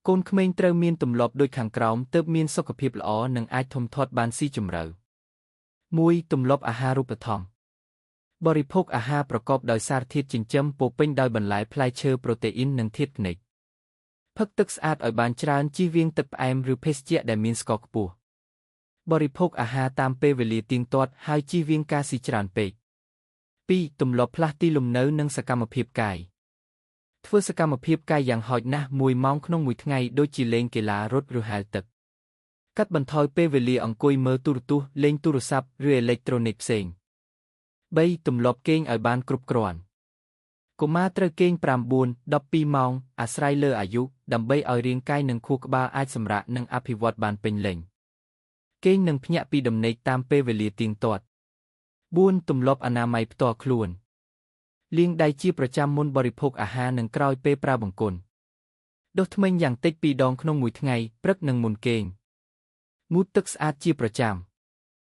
កូនក្មេងត្រូវមានទម្លាប់ដូចខាងក្រោមទើបមានសុខភាពល្អនិងអាចធំធាត់បានស៊ីជម្រៅ 1. ទម្លាប់អាហារូបត្ថម្ភ បរិភោគអាហារប្រកបដោយសារធាតុចិញ្ចឹមពោរពេញដោយបន្លែផ្លែឈើប្រូតេអ៊ីននិងធាតុផ្និក ផឹកទឹកស្អាតឲ្យបានច្រើនជៀសវាងទឹកផ្អែមឬភេសជ្ជៈដែលមានស្ករខ្ពស់ បរិភោគអាហារតាមពេលវេលាទៀងទាត់ហើយជៀសវាងការស៊ីច្រើនពេក 2. ទម្លាប់ផ្លាស់ទីលំនៅនិងសកម្មភាពកាយ ធ្វើសកម្មភាពកាយយ៉ាងហោចណាស់1 ម៉ោងក្នុងមួយថ្ងៃដូចជាលេងកីឡារត់ឬហែលទឹក កាត់បន្ថយពេលវេលាអង្គុយមើលទូរទស្សន៍លេងទូរស័ព្ទឬអេឡិចត្រូនិកផ្សេង 3. ទម្លាប់គេងឲ្យបានគ្រប់គ្រាន់ កុមារត្រូវគេង 9-12 ម៉ោងអាស្រ័យលើអាយុដើម្បីឲ្យរាងកាយនិងខួរក្បាលអាចសម្រាកនិងអភិវឌ្ឍបានពេញលេញ គេងនិងភ្ញាក់ពីដំណេកតាមពេលវេលាទៀងទាត់ 4. ទម្លាប់អនាម័យផ្ទាល់ខ្លួន លាងដៃជាប្រចាំមុនបរិភោគអាហារនិងក្រោយពេលប្រើបង្គន់ ដុសធ្មេញយ៉ាងតិច 2 ដងក្នុងមួយថ្ងៃព្រឹកនិងមុនគេង ងូតទឹកស្អាតជាប្រចាំ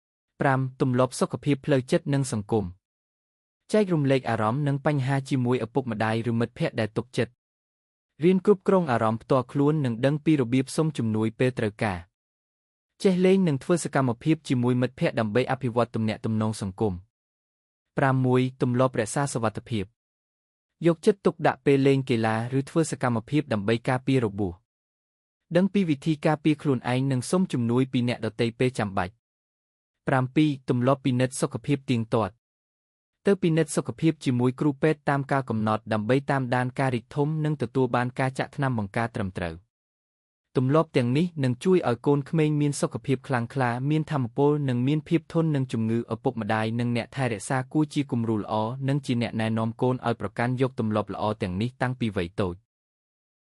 5. ទម្លាប់សុខភាពផ្លូវចិត្តនិងសង្គម ចែករំលែកអារម្មណ៍និងបញ្ហាជាមួយឪពុកម្ដាយឬមិត្តភក្តិដែលទុកចិត្ត រៀនគ្រប់គ្រងអារម្មណ៍ផ្ទាល់ខ្លួននិងដឹងពីរបៀបសុំជំនួយពេលត្រូវការ ចេះលេងនិងធ្វើសកម្មភាពជាមួយមិត្តភក្តិដើម្បីអភិវឌ្ឍទំនាក់ទំនងសង្គម 6. ទម្លាប់រក្សាសុវត្ថិភាព យកចិត្តទុកដាក់ពេលលេងកីឡាឬធ្វើសកម្មភាពដើម្បីការពាររបួស ដឹងពីវិធីការពារខ្លួនឯងនិងសុំជំនួយពីអ្នកដទៃពេលចាំបាច់ 7. ទម្លាប់ពិនិត្យសុខភាពទៀងទាត់ ទៅពិនិត្យសុខភាពជាមួយគ្រូពេទ្យតាមកាលកំណត់ដើម្បីតាមដានការរីកធំនិងទទួលបានការចាក់ថ្នាំបង្ការត្រឹមត្រូវ ទម្លាប់ទាំងនេះនឹងជួយឲ្យកូនក្មេងមានសុខភាពខ្លាំងក្លា មានថាមពលនិងមានភាពធន់នឹងជំងឺឪពុកម្ដាយនិងអ្នកថែរក្សាគួរជាគំរូល្អនិងជាអ្នកណែនាំកូនឲ្យប្រកាន់យកទម្លាប់ល្អទាំងនេះតាំងពីវ័យតូច